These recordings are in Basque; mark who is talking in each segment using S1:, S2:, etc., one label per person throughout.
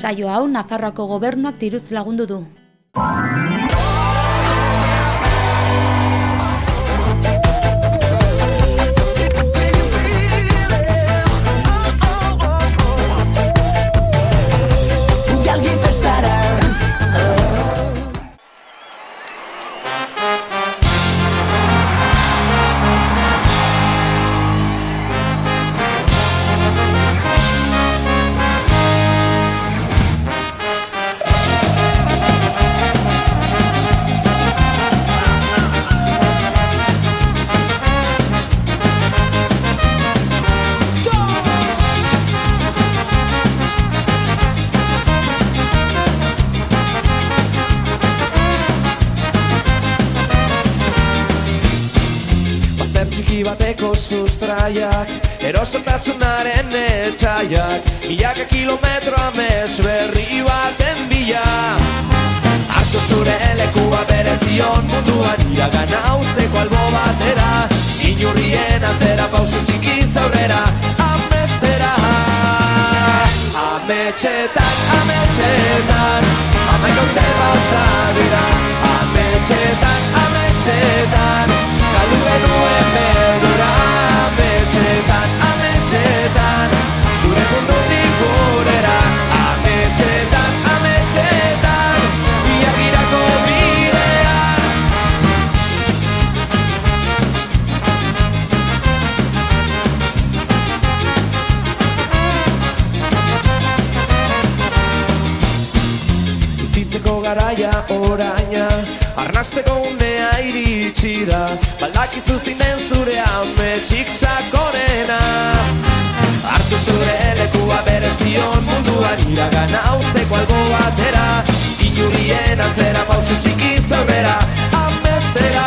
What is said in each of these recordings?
S1: Saio hau Nafarroako gobernuak diruz lagundu du.
S2: Txiki bateko sustraiak, erosotasunaren etxaiak, milaka kilometro amets berri baten bila. Hartu zure lekua berezion munduan, iragana usteko albo batera, inurrien atzera pausu txiki zaurrera, amestera. Ametxetan, ametxetan, amaikaute basa dira. Ametxetan, ametxetan, galdu genuen beldura. Ametxetan, ametxetan, zure mundutik gurera. Ametxetan, ametxetan, biagirako bidean. Bizitzeko garaia oraina, arnasteko unea iritsi da. Baldakizu zinen zure ametsik sakonena. Hartu zure lekua berezion munduan, iragana usteko albo batera, inurrien atzera pausu txiki zaurrera, amestera.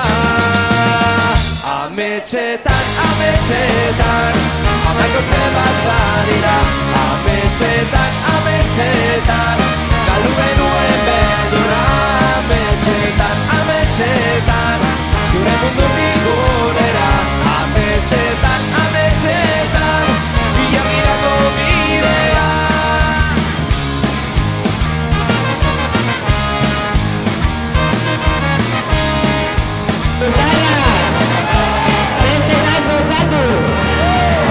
S2: Ametxetan, ametxetan, amaikaute basa dira. Ametxetan, ametxetan, galdu genuen beldura. Ametxetan, ametxetan, zure mundutik gurera. Ametxetan, ametxetan, biagirako bidea.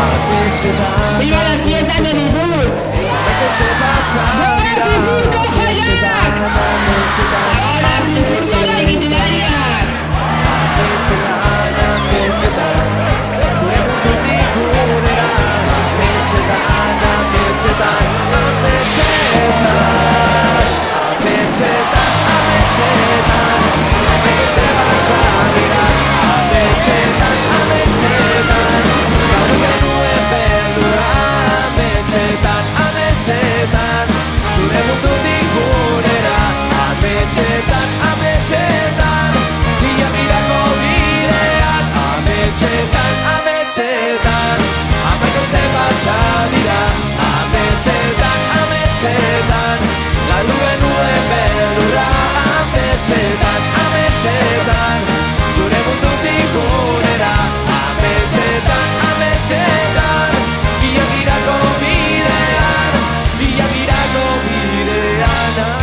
S2: Ametxetan,
S3: ¡viva la fiesta de Nibur!
S2: amaikaute basa dira. Ametxetan, ametxetan,
S3: ¡Ahora Nibur la itineraria!
S2: ametxetan, ametxetan, zure mundutik gurera. Ametxetan, ametxetan, ametxetan, ametxetan, ametxetan, amaikaute basa dira. Ametxetan, ametxetan, galdu genuen beldura. Ametxetan, ametxetan, zure mundutik gurera. Ametxetan, ametxetan, biagirako bidean. Ametxetan, ametxetan, amaikaute basa dira. Ametxetan, ametxetan, galdu genuen beldura. Ametxetan, ametxetan, zure mundutik gurera. Ametxetan, ametxetan, biagirako bidean. Biagirako bidean.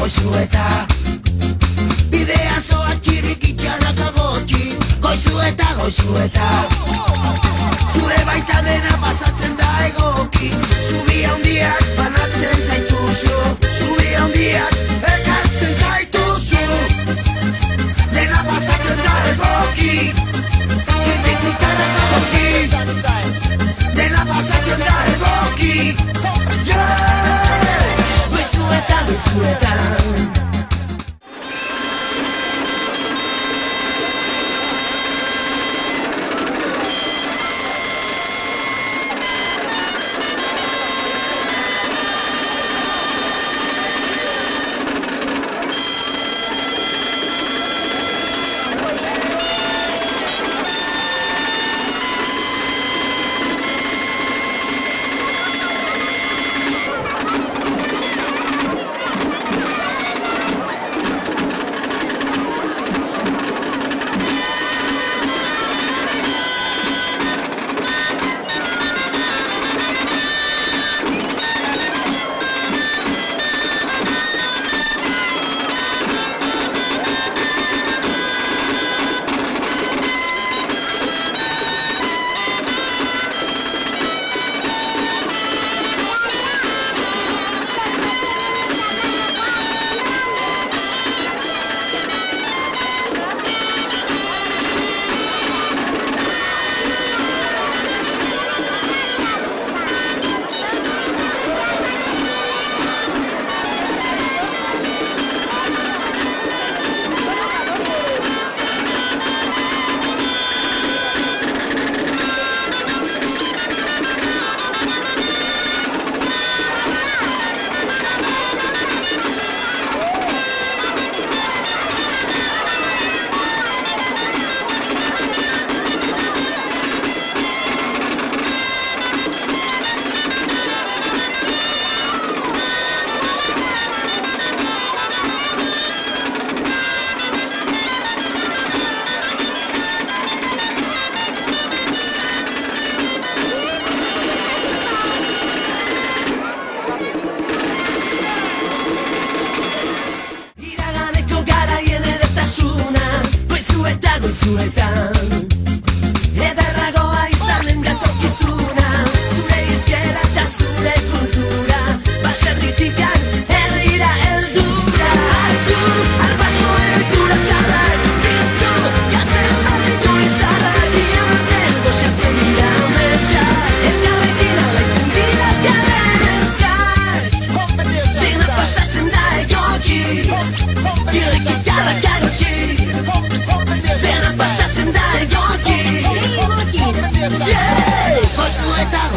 S4: Goizueta bidea zoa txirik itxarrak agoki. Goizueta zure baita dena pasatzen da egoki. Zubi handiak banatzen zaituzu, zubi handiak ekartzen zaituzu. Dena pasatzen da egoki, txirik itxarrak agoki. Dena pasatzen da egoki. Goizueta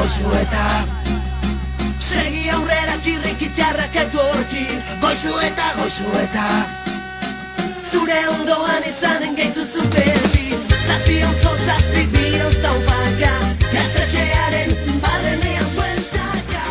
S4: goizu eta
S2: Segi aurrera txirrikitarrak etortzi
S4: goizu eta
S2: Zure ondoan izanen gaituzu beti Zazpi onzo, zazpi bioz taupaka Gaztetxearen barrenean bueltaka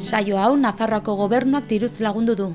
S1: Saio hau Nafarroako Gobernuak diruz lagundu du.